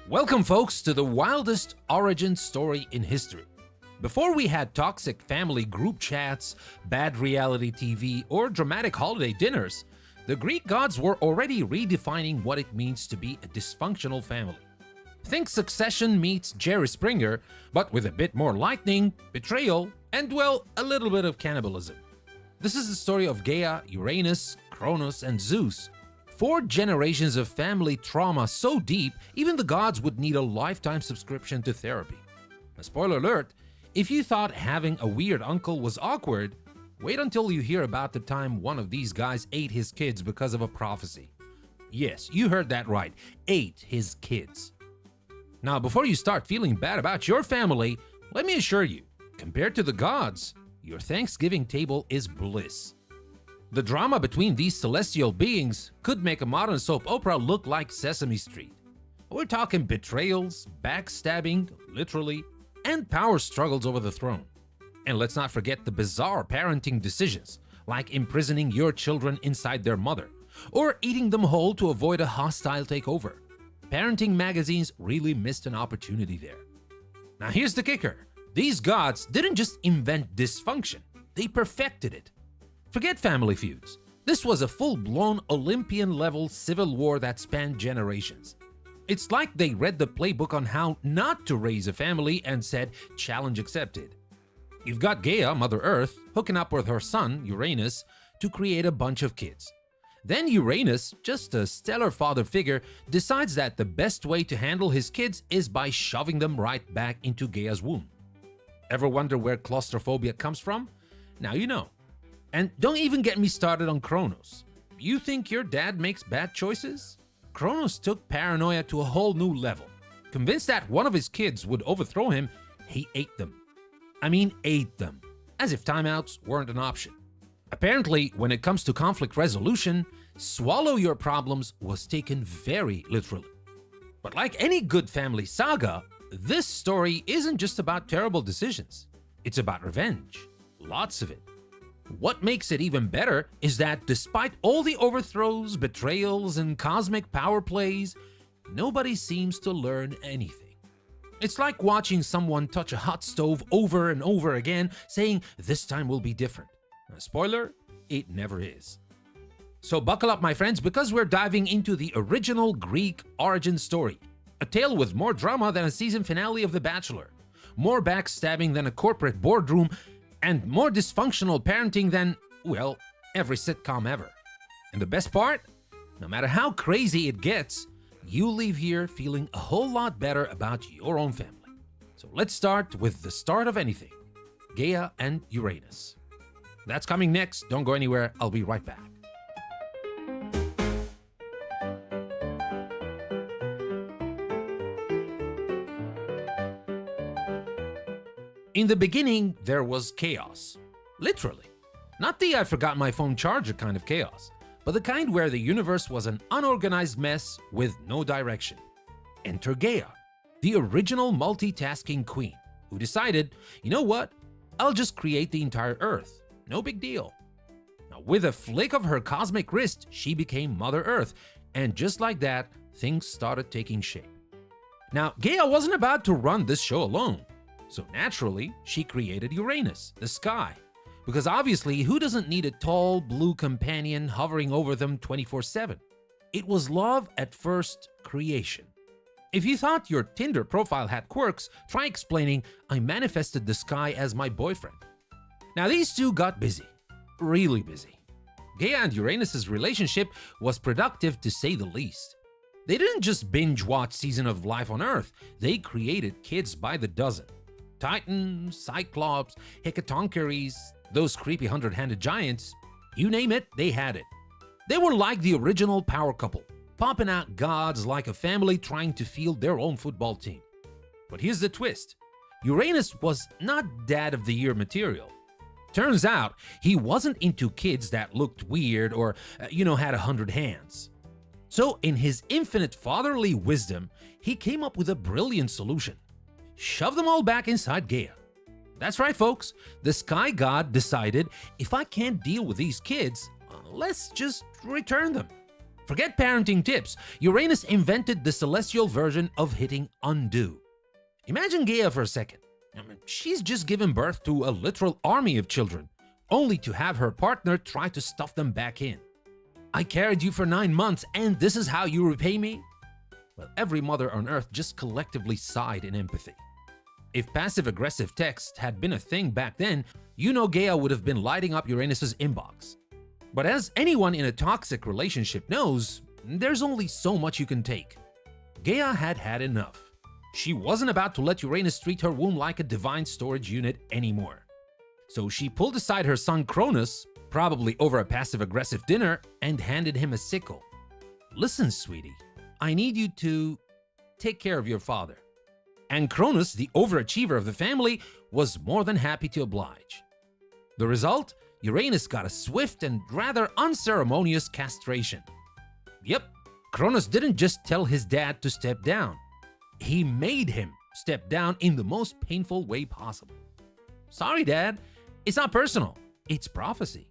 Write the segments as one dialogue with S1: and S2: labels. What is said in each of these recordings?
S1: Welcome, folks, to the wildest origin story in history. Before we had toxic family group chats, bad reality TV, or dramatic holiday dinners, the Greek gods were already redefining what it means to be a dysfunctional family. Think Succession meets Jerry Springer, but with a bit more lightning, betrayal, and, well, a little bit of cannibalism. This is the story of Gaea, Uranus, Cronus, and Zeus. 4 generations of family trauma so deep, even the gods would need a lifetime subscription to therapy. A spoiler alert, if you thought having a weird uncle was awkward, wait until you hear about the time one of these guys ate his kids because of a prophecy. Yes, you heard that right, ate his kids. Now, before you start feeling bad about your family, let me assure you, compared to the gods, your Thanksgiving table is bliss. The drama between these celestial beings could make a modern soap opera look like Sesame Street. We're talking betrayals, backstabbing, literally, and power struggles over the throne. And let's not forget the bizarre parenting decisions, like imprisoning your children inside their mother, or eating them whole to avoid a hostile takeover. Parenting magazines really missed an opportunity there. Now here's the kicker. These gods didn't just invent dysfunction, they perfected it. Forget family feuds. This was a full-blown Olympian-level civil war that spanned generations. It's like they read the playbook on how not to raise a family and said, challenge accepted. You've got Gaea, Mother Earth, hooking up with her son, Uranus, to create a bunch of kids. Then Uranus, just a stellar father figure, decides that the best way to handle his kids is by shoving them right back into Gaea's womb. Ever wonder where claustrophobia comes from? Now you know. And don't even get me started on Cronus. You think your dad makes bad choices? Cronus took paranoia to a whole new level. Convinced that one of his kids would overthrow him, he ate them. I mean ate them, as if timeouts weren't an option. Apparently, when it comes to conflict resolution, swallow your problems was taken very literally. But like any good family saga, this story isn't just about terrible decisions. It's about revenge. Lots of it. What makes it even better is that despite all the overthrows, betrayals, and cosmic power plays, nobody seems to learn anything. It's like watching someone touch a hot stove over and over again, saying, "This time will be different." Spoiler, it never is. So buckle up, my friends, because we're diving into the original Greek origin story. A tale with more drama than a season finale of The Bachelor, more backstabbing than a corporate boardroom, and more dysfunctional parenting than, well, every sitcom ever. And the best part? No matter how crazy it gets, you leave here feeling a whole lot better about your own family. So let's start with the start of anything, Gaea and Uranus. That's coming next. Don't go anywhere. I'll be right back. In the beginning, there was chaos. Literally. Not the I forgot my phone charger kind of chaos, but the kind where the universe was an unorganized mess with no direction. Enter Gaea, the original multitasking queen, who decided, you know what? I'll just create the entire Earth. No big deal. Now, with a flick of her cosmic wrist, she became Mother Earth, and just like that, things started taking shape. Now, Gaea wasn't about to run this show alone. So naturally, she created Uranus, the sky. Because obviously, who doesn't need a tall, blue companion hovering over them 24/7? It was love at first creation. If you thought your Tinder profile had quirks, try explaining, "I manifested the sky as my boyfriend." Now these two got busy. Really busy. Gaea and Uranus' relationship was productive to say the least. They didn't just binge watch Season of Life on Earth, they created kids by the dozen. Titans, Cyclops, Hecatoncheires, those creepy 100-handed giants, you name it, they had it. They were like the original power couple, popping out gods like a family trying to field their own football team. But here's the twist. Uranus was not Dad of the Year material. Turns out, he wasn't into kids that looked weird or, had 100 hands. So in his infinite fatherly wisdom, he came up with a brilliant solution. Shove them all back inside Gaea. That's right, folks. The sky god decided, if I can't deal with these kids, let's just return them. Forget parenting tips, Uranus invented the celestial version of hitting undo. Imagine Gaea for a second. She's just given birth to a literal army of children, only to have her partner try to stuff them back in. I carried you for 9 months and this is how you repay me? Well, every mother on earth just collectively sighed in empathy. If passive-aggressive text had been a thing back then, you know Gaea would have been lighting up Uranus's inbox. But as anyone in a toxic relationship knows, there's only so much you can take. Gaea had had enough. She wasn't about to let Uranus treat her womb like a divine storage unit anymore. So she pulled aside her son Cronus, probably over a passive-aggressive dinner, and handed him a sickle. Listen, sweetie, I need you to take care of your father. And Cronus, the overachiever of the family, was more than happy to oblige. The result? Uranus got a swift and rather unceremonious castration. Yep, Cronus didn't just tell his dad to step down. He made him step down in the most painful way possible. Sorry, Dad, it's not personal, it's prophecy.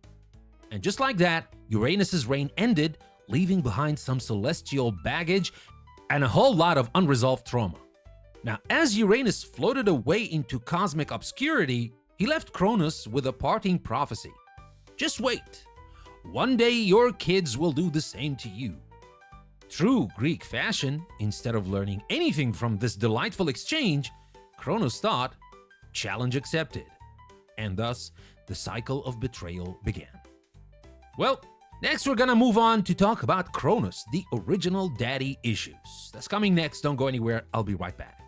S1: And just like that, Uranus's reign ended, leaving behind some celestial baggage and a whole lot of unresolved trauma. Now, as Uranus floated away into cosmic obscurity, he left Cronus with a parting prophecy. Just wait. One day your kids will do the same to you. True Greek fashion, instead of learning anything from this delightful exchange, Cronus thought, challenge accepted. And thus, the cycle of betrayal began. Well, next we're gonna move on to talk about Cronus, the original daddy issues. That's coming next, don't go anywhere, I'll be right back.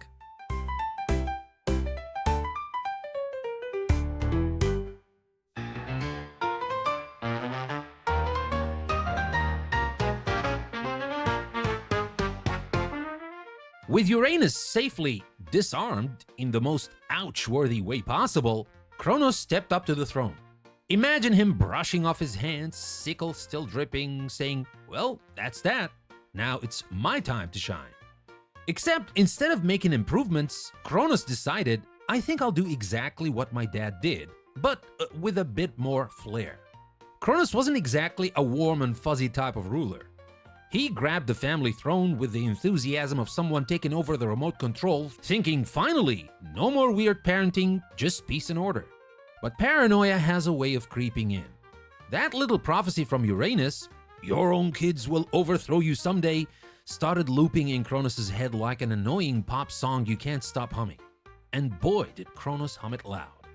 S1: With Uranus safely disarmed in the most ouch-worthy way possible, Cronus stepped up to the throne. Imagine him brushing off his hands, sickle still dripping, saying, well, that's that. Now it's my time to shine. Except instead of making improvements, Cronus decided, I think I'll do exactly what my dad did, but with a bit more flair. Cronus wasn't exactly a warm and fuzzy type of ruler. He grabbed the family throne with the enthusiasm of someone taking over the remote control, thinking, finally, no more weird parenting, just peace and order. But paranoia has a way of creeping in. That little prophecy from Uranus, your own kids will overthrow you someday, started looping in Cronus's head like an annoying pop song you can't stop humming. And boy, did Cronus hum it loud.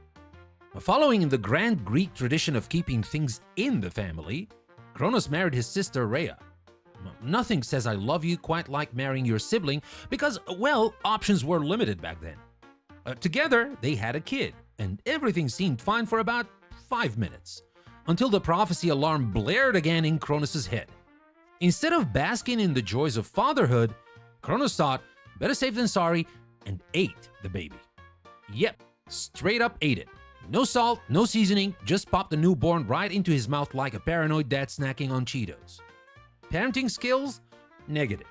S1: Following in the grand Greek tradition of keeping things in the family, Cronus married his sister Rhea. Nothing says I love you quite like marrying your sibling because, well, options were limited back then. Together, they had a kid, and everything seemed fine for about 5 minutes, until the prophecy alarm blared again in Cronus's head. Instead of basking in the joys of fatherhood, Cronus thought, better safe than sorry, and ate the baby. Yep, straight up ate it. No salt, no seasoning, just popped the newborn right into his mouth like a paranoid dad snacking on Cheetos. Parenting skills? Negative.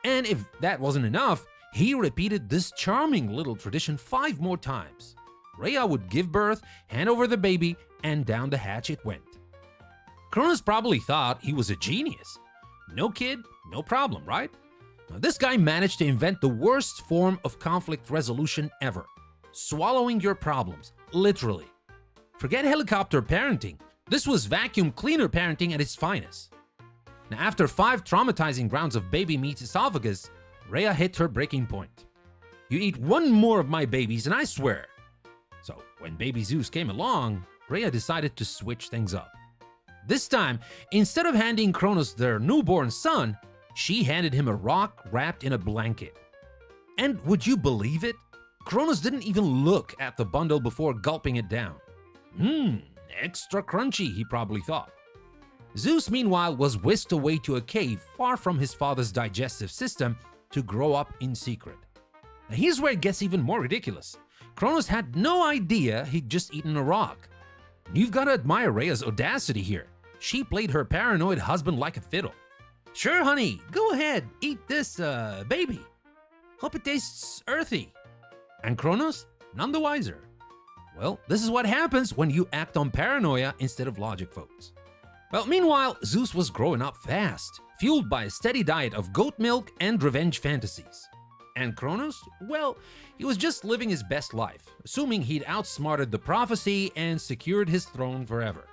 S1: And if that wasn't enough, he repeated this charming little tradition 5 more times. Rhea would give birth, hand over the baby, and down the hatch it went. Cronus probably thought he was a genius. No kid, no problem, right? Now, this guy managed to invent the worst form of conflict resolution ever. Swallowing your problems, literally. Forget helicopter parenting. This was vacuum cleaner parenting at its finest. Now, after 5 traumatizing rounds of baby meat's esophagus, Rhea hit her breaking point. You eat 1 more of my babies and I swear. So when baby Zeus came along, Rhea decided to switch things up. This time, instead of handing Cronus their newborn son, she handed him a rock wrapped in a blanket. And would you believe it? Cronus didn't even look at the bundle before gulping it down. Extra crunchy, he probably thought. Zeus, meanwhile, was whisked away to a cave far from his father's digestive system to grow up in secret. Now here's where it gets even more ridiculous. Cronus had no idea he'd just eaten a rock. You've got to admire Rhea's audacity here. She played her paranoid husband like a fiddle. Sure, honey, go ahead, eat this, baby. Hope it tastes earthy. And Cronus, none the wiser. Well, this is what happens when you act on paranoia instead of logic, folks. Well, meanwhile, Zeus was growing up fast, fueled by a steady diet of goat milk and revenge fantasies. And Cronus? Well, he was just living his best life, assuming he'd outsmarted the prophecy and secured his throne forever.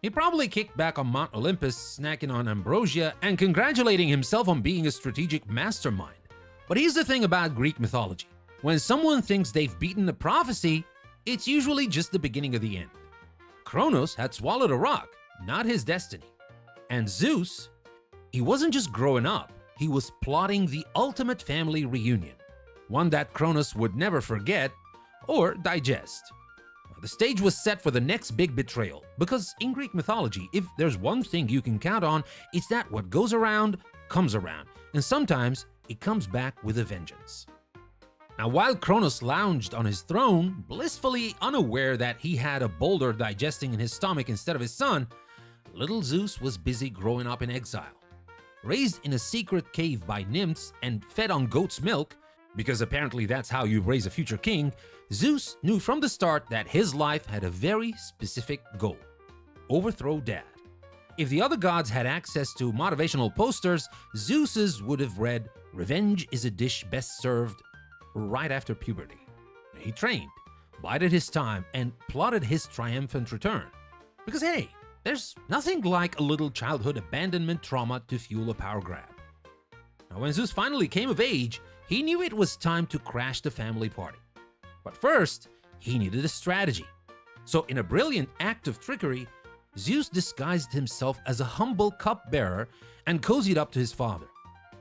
S1: He probably kicked back on Mount Olympus, snacking on ambrosia and congratulating himself on being a strategic mastermind. But here's the thing about Greek mythology. When someone thinks they've beaten a prophecy, it's usually just the beginning of the end. Cronus had swallowed a rock, not his destiny. And Zeus, he wasn't just growing up, he was plotting the ultimate family reunion, one that Cronus would never forget or digest. The stage was set for the next big betrayal, because in Greek mythology, if there's one thing you can count on, it's that what goes around comes around, and sometimes it comes back with a vengeance. Now, while Cronus lounged on his throne, blissfully unaware that he had a boulder digesting in his stomach instead of his son, little Zeus was busy growing up in exile. Raised in a secret cave by nymphs and fed on goat's milk, because apparently that's how you raise a future king, Zeus knew from the start that his life had a very specific goal: overthrow Dad. If the other gods had access to motivational posters, Zeus's would have read, "Revenge is a dish best served right after puberty." He trained, bided his time, and plotted his triumphant return. Because hey, there's nothing like a little childhood abandonment trauma to fuel a power grab. Now, when Zeus finally came of age, he knew it was time to crash the family party. But first, he needed a strategy. So in a brilliant act of trickery, Zeus disguised himself as a humble cupbearer and cozied up to his father.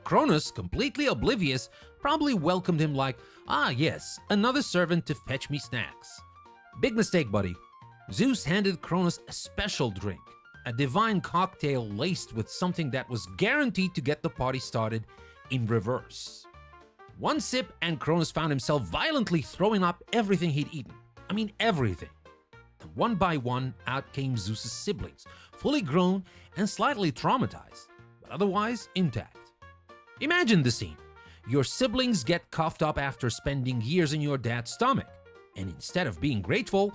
S1: Cronus, completely oblivious, probably welcomed him like, "Ah yes, another servant to fetch me snacks." Big mistake, buddy. Zeus handed Cronus a special drink, a divine cocktail laced with something that was guaranteed to get the party started in reverse. One sip and Cronus found himself violently throwing up everything he'd eaten. I mean everything. And one by one out came Zeus's siblings, fully grown and slightly traumatized, but otherwise intact. Imagine the scene. Your siblings get coughed up after spending years in your dad's stomach, and instead of being grateful,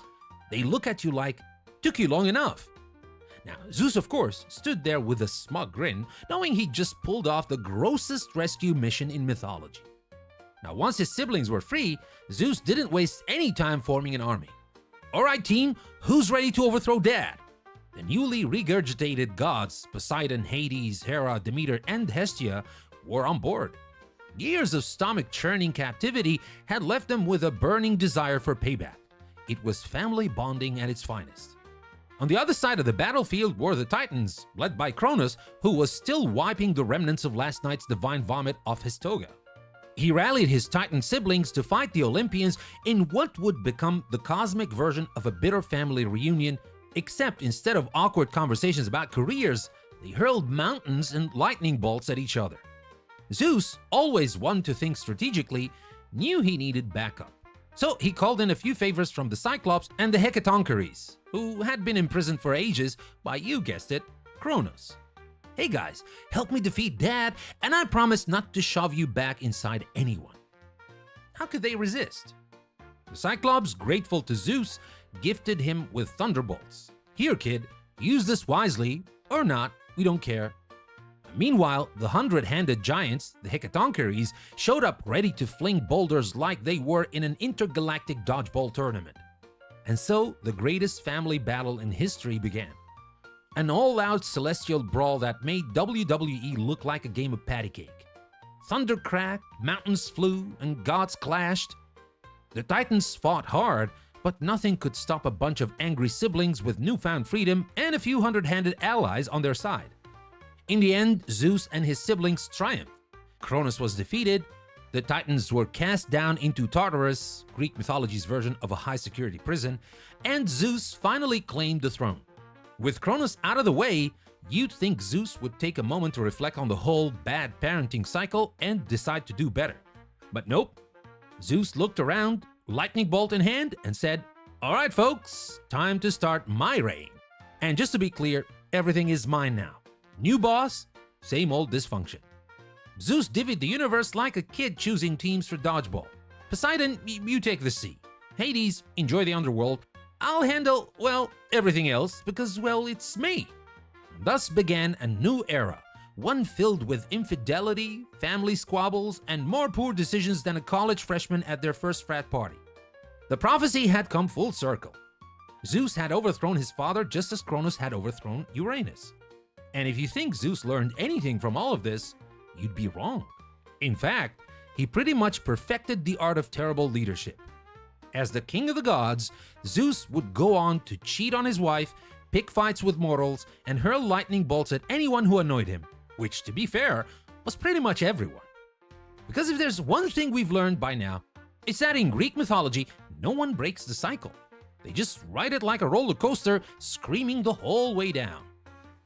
S1: they look at you like, "Took you long enough." Now, Zeus, of course, stood there with a smug grin, knowing he'd just pulled off the grossest rescue mission in mythology. Now, once his siblings were free, Zeus didn't waste any time forming an army. "All right, team, who's ready to overthrow Dad?" The newly regurgitated gods, Poseidon, Hades, Hera, Demeter, and Hestia, were on board. Years of stomach-churning captivity had left them with a burning desire for payback. It was family bonding at its finest. On the other side of the battlefield were the Titans, led by Cronus, who was still wiping the remnants of last night's divine vomit off his toga. He rallied his Titan siblings to fight the Olympians in what would become the cosmic version of a bitter family reunion, except instead of awkward conversations about careers, they hurled mountains and lightning bolts at each other. Zeus, always one to think strategically, knew he needed backup. So he called in a few favors from the Cyclops and the Hecatoncheires, who had been imprisoned for ages by, you guessed it, Cronus. "Hey guys, help me defeat Dad, and I promise not to shove you back inside anyone." How could they resist? The Cyclops, grateful to Zeus, gifted him with thunderbolts. "Here, kid, use this wisely, or not, we don't care." Meanwhile, the 100-handed giants, the Hecatoncheires, showed up ready to fling boulders like they were in an intergalactic dodgeball tournament. And so, the greatest family battle in history began. An all-out celestial brawl that made WWE look like a game of patty cake. Thunder cracked, mountains flew, and gods clashed. The Titans fought hard, but nothing could stop a bunch of angry siblings with newfound freedom and a few hundred-handed allies on their side. In the end, Zeus and his siblings triumphed. Cronus was defeated, the Titans were cast down into Tartarus, Greek mythology's version of a high-security prison, and Zeus finally claimed the throne. With Cronus out of the way, you'd think Zeus would take a moment to reflect on the whole bad parenting cycle and decide to do better. But nope. Zeus looked around, lightning bolt in hand, and said, "All right, folks, time to start my reign. And just to be clear, everything is mine now. New boss, same old dysfunction." Zeus divvied the universe like a kid choosing teams for dodgeball. "Poseidon, you take the sea. Hades, enjoy the underworld. I'll handle, well, everything else because, well, it's me." Thus began a new era, one filled with infidelity, family squabbles, and more poor decisions than a college freshman at their first frat party. The prophecy had come full circle. Zeus had overthrown his father just as Cronus had overthrown Uranus. And if you think Zeus learned anything from all of this, you'd be wrong. In fact, he pretty much perfected the art of terrible leadership. As the king of the gods, Zeus would go on to cheat on his wife, pick fights with mortals, and hurl lightning bolts at anyone who annoyed him, which, to be fair, was pretty much everyone. Because if there's one thing we've learned by now, it's that in Greek mythology, no one breaks the cycle. They just ride it like a roller coaster, screaming the whole way down.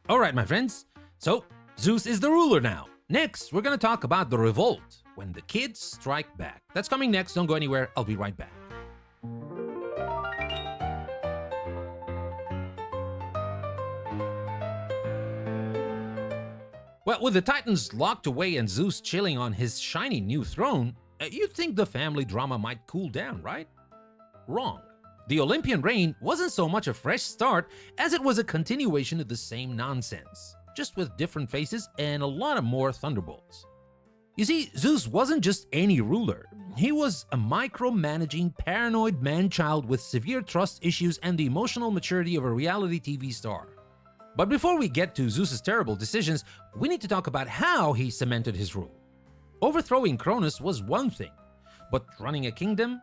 S1: Alright, my friends, so Zeus is the ruler now. Next, we're gonna talk about the revolt, when the kids strike back. That's coming next, don't go anywhere, I'll be right back. Well, with the Titans locked away and Zeus chilling on his shiny new throne, you'd think the family drama might cool down, right? Wrong. The Olympian reign wasn't so much a fresh start as it was a continuation of the same nonsense, just with different faces and a lot of more thunderbolts. You see, Zeus wasn't just any ruler. He was a micromanaging, paranoid man-child with severe trust issues and the emotional maturity of a reality TV star. But before we get to Zeus's terrible decisions, we need to talk about how he cemented his rule. Overthrowing Cronus was one thing, but running a kingdom?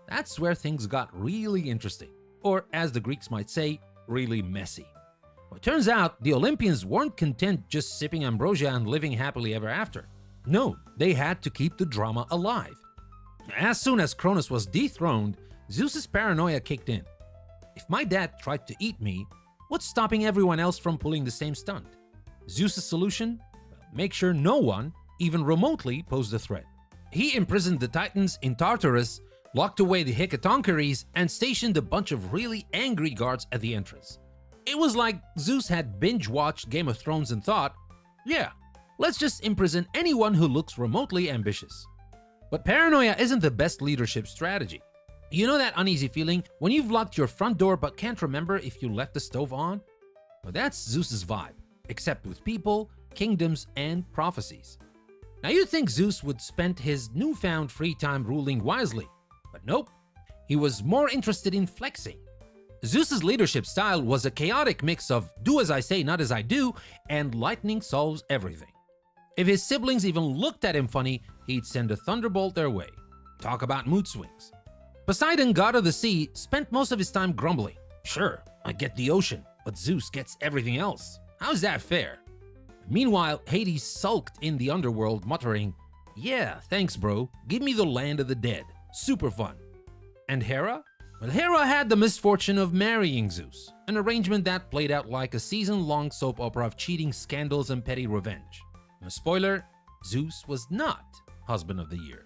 S1: That's where things got really interesting, or as the Greeks might say, really messy. Well, it turns out the Olympians weren't content just sipping ambrosia and living happily ever after. No, they had to keep the drama alive. As soon as Cronus was dethroned, Zeus's paranoia kicked in. If my dad tried to eat me, what's stopping everyone else from pulling the same stunt? Zeus's solution? Well, make sure no one, even remotely, posed a threat. He imprisoned the Titans in Tartarus, locked away the Hecatoncheires, and stationed a bunch of really angry guards at the entrance. It was like Zeus had binge-watched Game of Thrones and thought, yeah, let's just imprison anyone who looks remotely ambitious. But paranoia isn't the best leadership strategy. You know that uneasy feeling when you've locked your front door but can't remember if you left the stove on? Well, that's Zeus's vibe, except with people, kingdoms, and prophecies. Now you'd think Zeus would spend his newfound free time ruling wisely, but nope, he was more interested in flexing. Zeus's leadership style was a chaotic mix of do as I say, not as I do, and lightning solves everything. If his siblings even looked at him funny, he'd send a thunderbolt their way. Talk about mood swings. Poseidon, god of the sea, spent most of his time grumbling. Sure, I get the ocean, but Zeus gets everything else. How's that fair? Meanwhile, Hades sulked in the underworld, muttering, yeah, thanks bro, give me the land of the dead. Super fun. And Hera? Well, Hera had the misfortune of marrying Zeus, an arrangement that played out like a season-long soap opera of cheating, scandals, and petty revenge. A spoiler, Zeus was not husband of the year.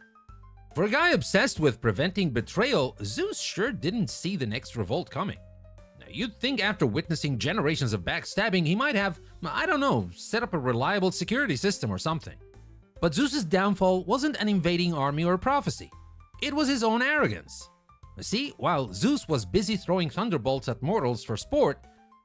S1: For a guy obsessed with preventing betrayal, Zeus sure didn't see the next revolt coming. Now, you'd think after witnessing generations of backstabbing, he might have, I don't know, set up a reliable security system or something. But Zeus's downfall wasn't an invading army or a prophecy. It was his own arrogance. See, while Zeus was busy throwing thunderbolts at mortals for sport,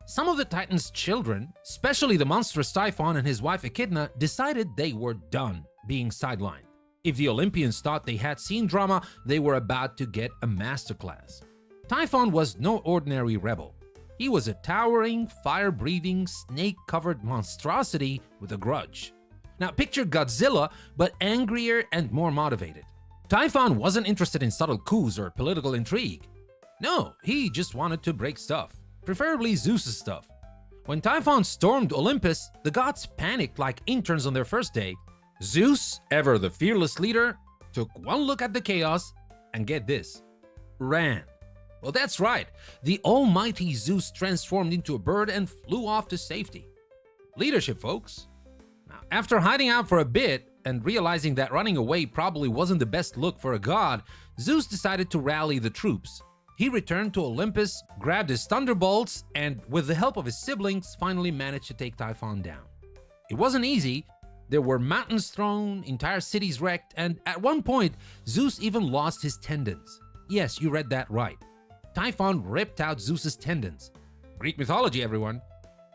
S1: some of the Titans' children, especially the monstrous Typhon and his wife Echidna, decided they were done being sidelined. If the Olympians thought they had seen drama, they were about to get a masterclass. Typhon was no ordinary rebel. He was a towering, fire-breathing, snake-covered monstrosity with a grudge. Now picture Godzilla, but angrier and more motivated. Typhon wasn't interested in subtle coups or political intrigue. No, he just wanted to break stuff, preferably Zeus's stuff. When Typhon stormed Olympus, the gods panicked like interns on their first day. Zeus, ever the fearless leader, took one look at the chaos and get this, ran. Well, that's right, the almighty Zeus transformed into a bird and flew off to safety. Leadership, folks. Now, after hiding out for a bit, and realizing that running away probably wasn't the best look for a god, Zeus decided to rally the troops. He returned to Olympus, grabbed his thunderbolts, and with the help of his siblings, finally managed to take Typhon down. It wasn't easy. There were mountains thrown, entire cities wrecked, and at one point, Zeus even lost his tendons. Yes, you read that right. Typhon ripped out Zeus's tendons. Greek mythology, everyone.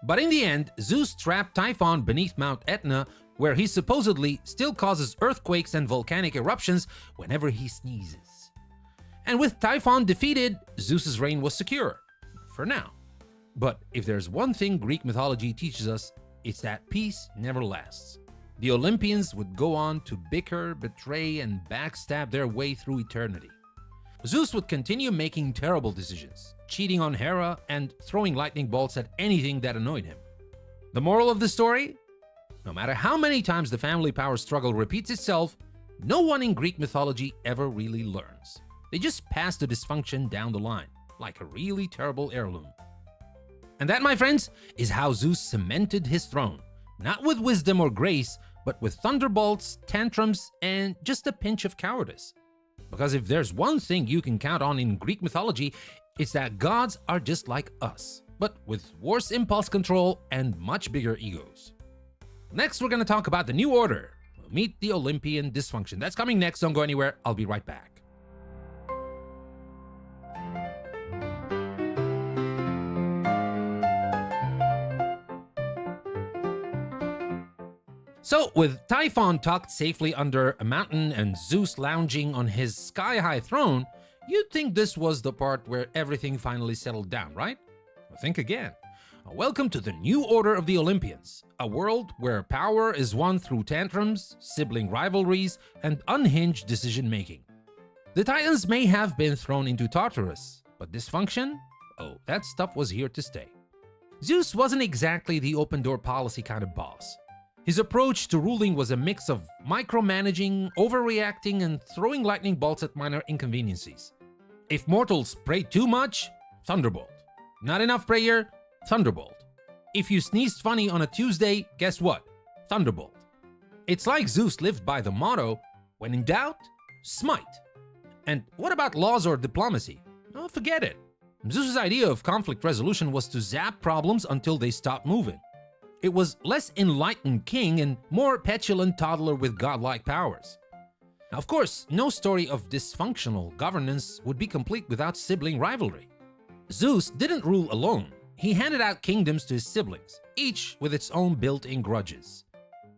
S1: But in the end, Zeus trapped Typhon beneath Mount Etna, where he supposedly still causes earthquakes and volcanic eruptions whenever he sneezes. And with Typhon defeated, Zeus's reign was secure. For now. But if there's one thing Greek mythology teaches us, it's that peace never lasts. The Olympians would go on to bicker, betray, and backstab their way through eternity. Zeus would continue making terrible decisions, cheating on Hera and throwing lightning bolts at anything that annoyed him. The moral of the story? No matter how many times the family power struggle repeats itself, no one in Greek mythology ever really learns. They just pass the dysfunction down the line, like a really terrible heirloom. And that, my friends, is how Zeus cemented his throne. Not with wisdom or grace, but with thunderbolts, tantrums, and just a pinch of cowardice. Because if there's one thing you can count on in Greek mythology, it's that gods are just like us, but with worse impulse control and much bigger egos. Next, we're going to talk about the New Order. We'll meet the Olympian Dysfunction. That's coming next, don't go anywhere, I'll be right back. So, with Typhon tucked safely under a mountain and Zeus lounging on his sky-high throne, you'd think this was the part where everything finally settled down, right? Well, think again. Welcome to the New Order of the Olympians, a world where power is won through tantrums, sibling rivalries, and unhinged decision-making. The Titans may have been thrown into Tartarus, but dysfunction? Oh, that stuff was here to stay. Zeus wasn't exactly the open-door policy kind of boss. His approach to ruling was a mix of micromanaging, overreacting, and throwing lightning bolts at minor inconveniences. If mortals prayed too much, thunderbolt. Not enough prayer, thunderbolt. If you sneezed funny on a Tuesday, guess what? Thunderbolt. It's like Zeus lived by the motto, when in doubt, smite. And what about laws or diplomacy? Oh, forget it. Zeus's idea of conflict resolution was to zap problems until they stopped moving. It was less enlightened king and more petulant toddler with godlike powers. Now, of course, no story of dysfunctional governance would be complete without sibling rivalry. Zeus didn't rule alone. He handed out kingdoms to his siblings, each with its own built-in grudges.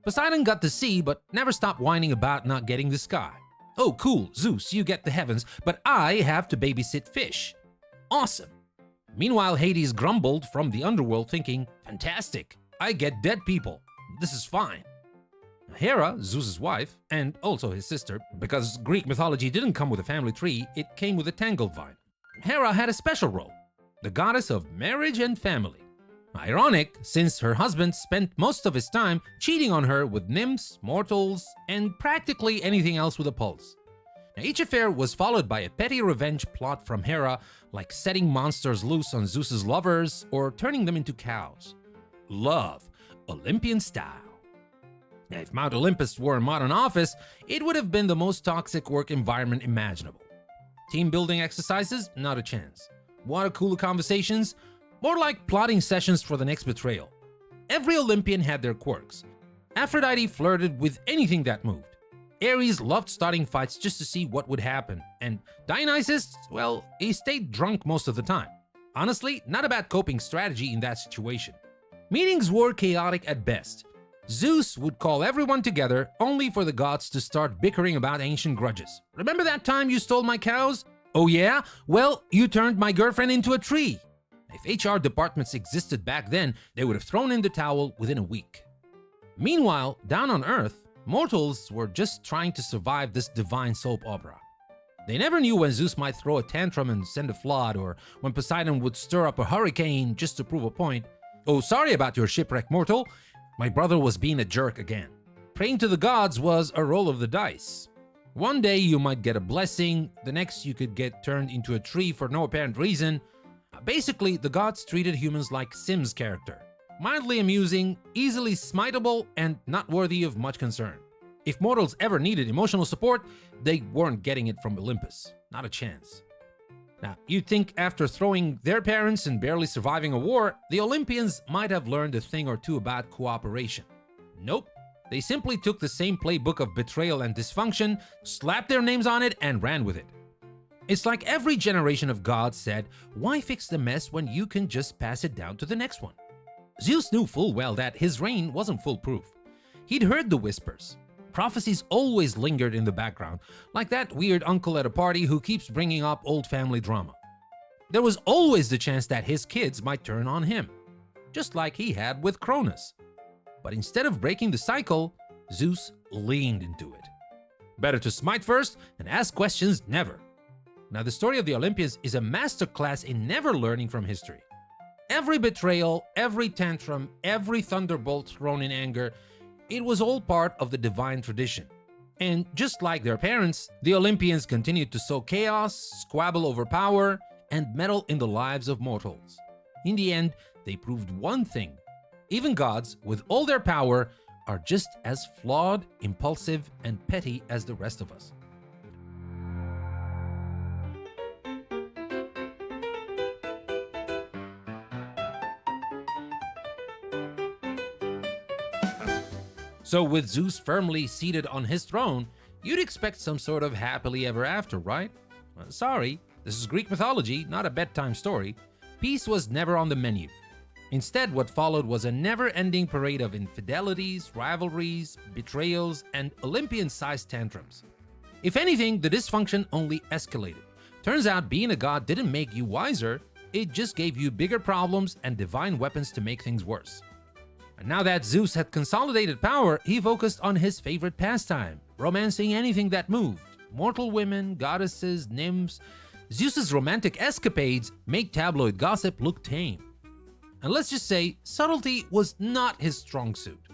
S1: Poseidon got the sea, but never stopped whining about not getting the sky. Oh, cool, Zeus, you get the heavens, but I have to babysit fish. Awesome. Meanwhile, Hades grumbled from the underworld thinking, fantastic. I get dead people. This is fine. Hera, Zeus's wife, and also his sister, because Greek mythology didn't come with a family tree, it came with a tangled vine. Hera had a special role, the goddess of marriage and family. Ironic, since her husband spent most of his time cheating on her with nymphs, mortals, and practically anything else with a pulse. Now, each affair was followed by a petty revenge plot from Hera, like setting monsters loose on Zeus's lovers or turning them into cows. Love, Olympian style. Now, if Mount Olympus were a modern office, it would have been the most toxic work environment imaginable. Team building exercises? Not a chance. Water cooler conversations? More like plotting sessions for the next betrayal. Every Olympian had their quirks. Aphrodite flirted with anything that moved. Ares loved starting fights just to see what would happen. And Dionysus, well, he stayed drunk most of the time. Honestly, not a bad coping strategy in that situation. Meetings were chaotic at best. Zeus would call everyone together only for the gods to start bickering about ancient grudges. Remember that time you stole my cows? Oh yeah? Well, you turned my girlfriend into a tree. If HR departments existed back then, they would have thrown in the towel within a week. Meanwhile, down on Earth, mortals were just trying to survive this divine soap opera. They never knew when Zeus might throw a tantrum and send a flood, or when Poseidon would stir up a hurricane just to prove a point. Oh, sorry about your shipwreck, mortal. My brother was being a jerk again. Praying to the gods was a roll of the dice. One day you might get a blessing, the next you could get turned into a tree for no apparent reason. Basically, the gods treated humans like Sims character. Mildly amusing, easily smiteable, and not worthy of much concern. If mortals ever needed emotional support, they weren't getting it from Olympus. Not a chance. Now, you'd think after throwing their parents and barely surviving a war, the Olympians might have learned a thing or two about cooperation. Nope. They simply took the same playbook of betrayal and dysfunction, slapped their names on it, and ran with it. It's like every generation of gods said, why fix the mess when you can just pass it down to the next one? Zeus knew full well that his reign wasn't foolproof. He'd heard the whispers. Prophecies always lingered in the background, like that weird uncle at a party who keeps bringing up old family drama. There was always the chance that his kids might turn on him, just like he had with Cronus. But instead of breaking the cycle, Zeus leaned into it. Better to smite first and ask questions never. Now, the story of the Olympians is a masterclass in never learning from history. Every betrayal, every tantrum, every thunderbolt thrown in anger, it was all part of the divine tradition. And just like their parents, the Olympians continued to sow chaos, squabble over power, and meddle in the lives of mortals. In the end, they proved one thing: even gods, with all their power, are just as flawed, impulsive, and petty as the rest of us. So with Zeus firmly seated on his throne, you'd expect some sort of happily ever after, right? Sorry, this is Greek mythology, not a bedtime story. Peace was never on the menu. Instead, what followed was a never-ending parade of infidelities, rivalries, betrayals, and Olympian-sized tantrums. If anything, the dysfunction only escalated. Turns out being a god didn't make you wiser, it just gave you bigger problems and divine weapons to make things worse. And now that Zeus had consolidated power, he focused on his favorite pastime, romancing anything that moved. Mortal women, goddesses, nymphs. Zeus's romantic escapades made tabloid gossip look tame. And let's just say, subtlety was not his strong suit.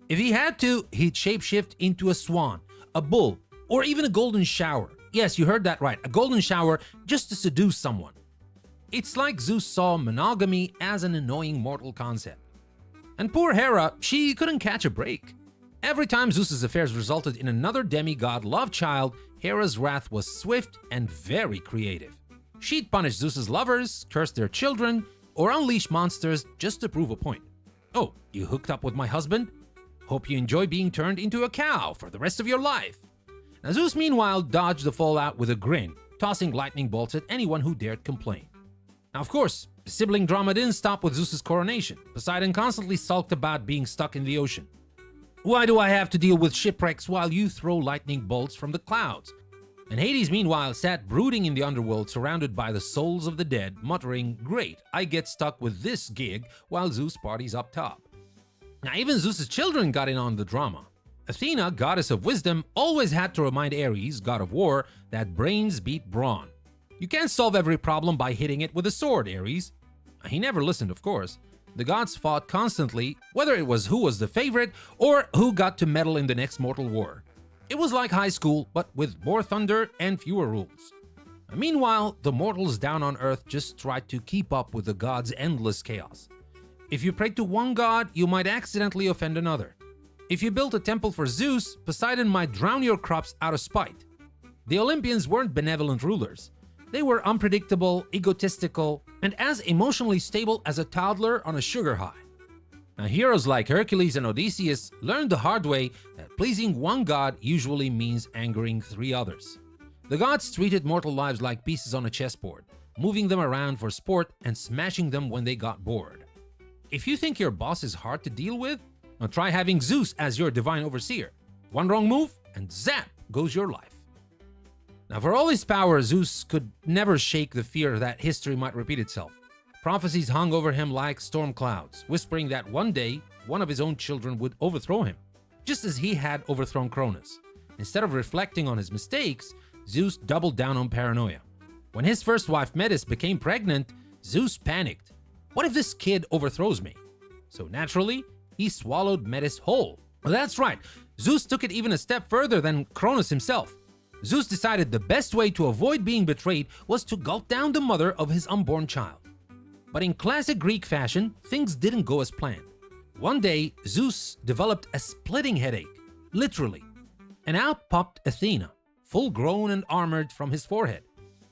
S1: If he had to, he'd shapeshift into a swan, a bull, or even a golden shower. Yes, you heard that right, a golden shower just to seduce someone. It's like Zeus saw monogamy as an annoying mortal concept. And poor Hera, she couldn't catch a break. Every time Zeus's affairs resulted in another demigod love child, Hera's wrath was swift and very creative. She'd punish Zeus's lovers, curse their children, or unleash monsters just to prove a point. Oh, you hooked up with my husband? Hope you enjoy being turned into a cow for the rest of your life. Now, Zeus meanwhile dodged the fallout with a grin, tossing lightning bolts at anyone who dared complain. Now, of course, the sibling drama didn't stop with Zeus's coronation. Poseidon constantly sulked about being stuck in the ocean. Why do I have to deal with shipwrecks while you throw lightning bolts from the clouds? And Hades meanwhile sat brooding in the underworld surrounded by the souls of the dead, muttering, great, I get stuck with this gig while Zeus parties up top. Now even Zeus's children got in on the drama. Athena, goddess of wisdom, always had to remind Ares, god of war, that brains beat brawn. You can't solve every problem by hitting it with a sword, Ares. He never listened, of course. The gods fought constantly, whether it was who was the favorite or who got to meddle in the next mortal war. It was like high school, but with more thunder and fewer rules. Meanwhile, the mortals down on Earth just tried to keep up with the gods' endless chaos. If you prayed to one god, you might accidentally offend another. If you built a temple for Zeus, Poseidon might drown your crops out of spite. The Olympians weren't benevolent rulers. They were unpredictable, egotistical, and as emotionally stable as a toddler on a sugar high. Now, heroes like Hercules and Odysseus learned the hard way that pleasing one god usually means angering three others. The gods treated mortal lives like pieces on a chessboard, moving them around for sport and smashing them when they got bored. If you think your boss is hard to deal with, now try having Zeus as your divine overseer. One wrong move, and zap goes your life. Now, for all his power, Zeus could never shake the fear that history might repeat itself. Prophecies hung over him like storm clouds, whispering that one day, one of his own children would overthrow him, just as he had overthrown Cronus. Instead of reflecting on his mistakes, Zeus doubled down on paranoia. When his first wife Metis became pregnant, Zeus panicked. What if this kid overthrows me? So naturally, he swallowed Metis whole. Well, that's right, Zeus took it even a step further than Cronus himself. Zeus decided the best way to avoid being betrayed was to gulp down the mother of his unborn child. But in classic Greek fashion, things didn't go as planned. One day, Zeus developed a splitting headache, literally. And out popped Athena, full grown and armored from his forehead.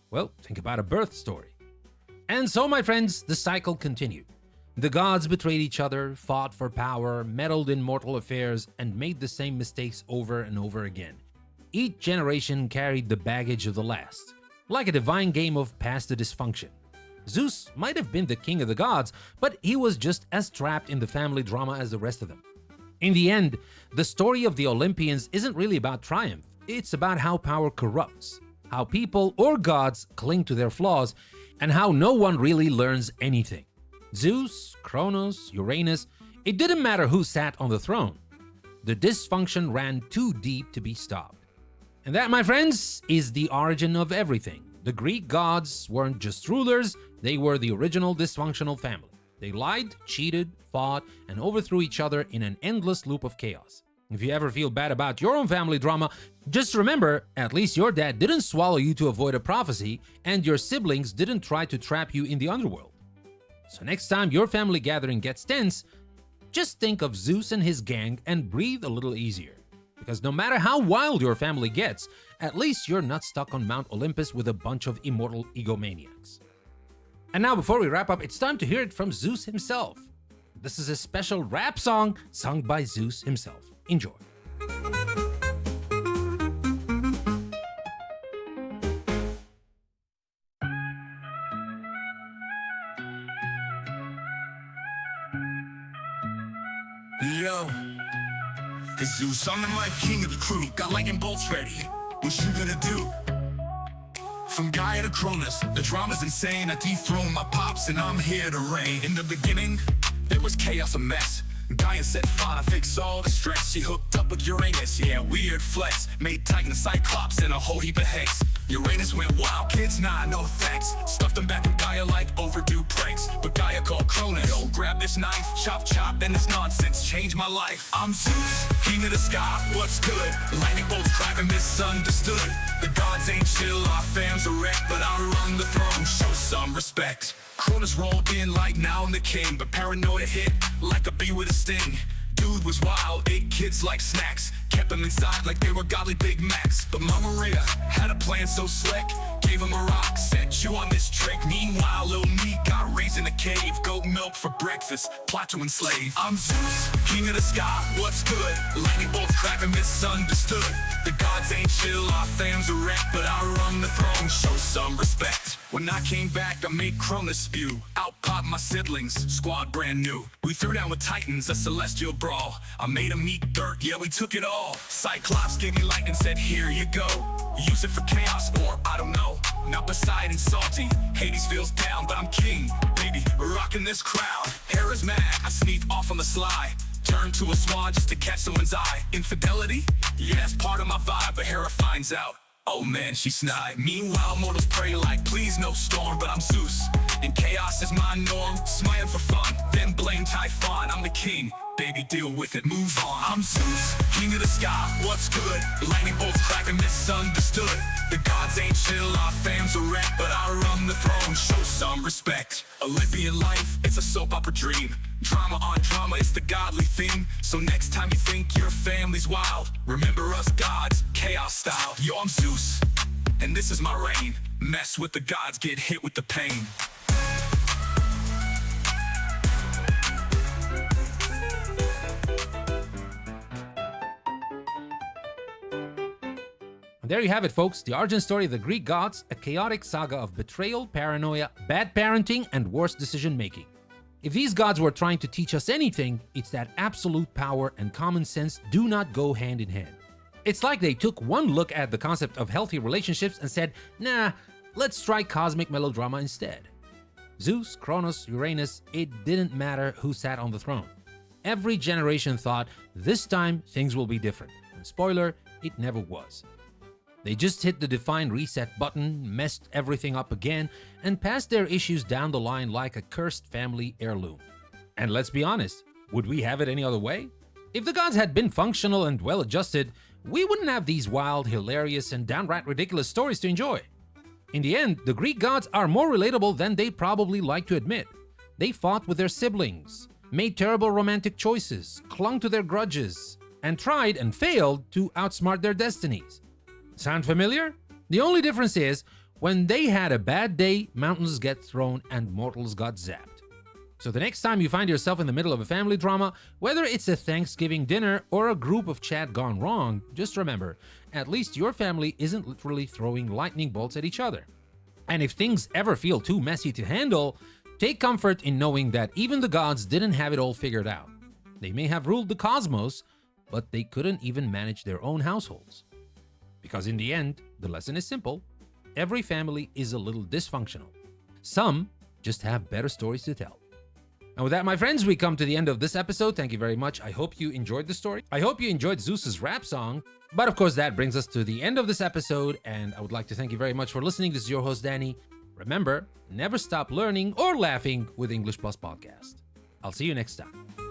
S1: Well, think about a birth story. And so, my friends, the cycle continued. The gods betrayed each other, fought for power, meddled in mortal affairs, and made the same mistakes over and over again. Each generation carried the baggage of the last, like a divine game of Pass the Dysfunction. Zeus might have been the king of the gods, but he was just as trapped in the family drama as the rest of them. In the end, the story of the Olympians isn't really about triumph, it's about how power corrupts, how people or gods cling to their flaws, and how no one really learns anything. Zeus, Cronus, Uranus, it didn't matter who sat on the throne. The dysfunction ran too deep to be stopped. And that, my friends, is the origin of everything. The Greek gods weren't just rulers, they were the original dysfunctional family. They lied, cheated, fought, and overthrew each other in an endless loop of chaos. If you ever feel bad about your own family drama, just remember, at least your dad didn't swallow you to avoid a prophecy, and your siblings didn't try to trap you in the underworld. So next time your family gathering gets tense, just think of Zeus and his gang and breathe a little easier. Because no matter how wild your family gets, at least you're not stuck on Mount Olympus with a bunch of immortal egomaniacs. And now, before we wrap up, it's time to hear it from Zeus himself. This is a special rap song sung by Zeus himself. Enjoy.
S2: Yo, it's Zeus, I'm the mighty king of the crew. Got lightning bolts ready. What you gonna do? From Gaea to Cronus, the drama's insane. I dethrone my pops and I'm here to reign. In the beginning, there was chaos, a mess. Gaea set fire, fix all the stress. She hooked up with Uranus, yeah, weird flex. Made Titan a Cyclops and a whole heap of hex. Uranus went wild, kids, nah, no thanks. Stuffed them back in Gaea like overdue pranks. But Gaea called Cronus, yo, grab this knife, chop, chop, and this nonsense changed my life. I'm Zeus, king of the sky, what's good? Lightning bolts driving misunderstood. The gods ain't chill, our fam's a wreck, but I run the throne, show some respect. Cronus rolled in like now I'm the king, but paranoia hit like a bee with a sting. Dude was wild, ate kids like snacks, kept them inside like they were godly Big Macs. But Mama Rhea had a plan so slick, gave him a rock, said chew on this trick. Meanwhile, little me got raised in a cave, goat milk for breakfast, plot to enslave. I'm Zeus, king of the sky, what's good? Lightning bolts cracking, misunderstood. The gods ain't chill, our fam's a wreck, but I run the throne, show some respect. When I came back, I made Cronus spew. Out popped my siblings, squad brand new. We threw down with titans, a celestial brawl. I made them eat dirt, yeah, we took it all. Cyclops gave me lightning, said here you go. Use it for chaos, or I don't know. Now Poseidon salty, Hades feels down, but I'm king, baby, rocking this crowd. Hera's mad, I sneak off on the sly. Turn to a swan just to catch someone's eye. Infidelity? Yeah, that's part of my vibe, but Hera finds out. Oh man, she snide. Meanwhile, mortals pray like, please no storm, but I'm Zeus, and chaos is my norm. Smiling for fun, then blame Typhon. I'm the king, baby, deal with it, move on. I'm Zeus, king of the sky, what's good? Lightning bolts cracking, misunderstood. The gods ain't chill, our fam's a wreck, but I run the throne, show some respect. Olympian life, it's a soap opera dream. Drama on drama, it's the godly theme. So next time you think your family's wild, remember us gods, chaos style. Yo, I'm Zeus, and this is my reign. Mess with the gods, get hit with the pain.
S1: And there you have it, folks, the origin story of the Greek gods, a chaotic saga of betrayal, paranoia, bad parenting, and worse decision-making. If these gods were trying to teach us anything, it's that absolute power and common sense do not go hand in hand. It's like they took one look at the concept of healthy relationships and said, nah, let's try cosmic melodrama instead. Zeus, Cronus, Uranus, it didn't matter who sat on the throne. Every generation thought, this time things will be different. And spoiler, it never was. They just hit the define reset button, messed everything up again, and passed their issues down the line like a cursed family heirloom. And let's be honest, would we have it any other way? If the gods had been functional and well-adjusted, we wouldn't have these wild, hilarious, and downright ridiculous stories to enjoy. In the end, the Greek gods are more relatable than they probably like to admit. They fought with their siblings, made terrible romantic choices, clung to their grudges, and tried and failed to outsmart their destinies. Sound familiar? The only difference is, when they had a bad day, mountains get thrown and mortals got zapped. So the next time you find yourself in the middle of a family drama, whether it's a Thanksgiving dinner or a group of chat gone wrong, just remember, at least your family isn't literally throwing lightning bolts at each other. And if things ever feel too messy to handle, take comfort in knowing that even the gods didn't have it all figured out. They may have ruled the cosmos, but they couldn't even manage their own households. Because in the end, the lesson is simple. Every family is a little dysfunctional. Some just have better stories to tell. And with that, my friends, we come to the end of this episode. Thank you very much. I hope you enjoyed the story. I hope you enjoyed Zeus's rap song. But of course, that brings us to the end of this episode, and I would like to thank you very much for listening. This is your host, Danny. Remember, never stop learning or laughing with English Plus Podcast. I'll see you next time.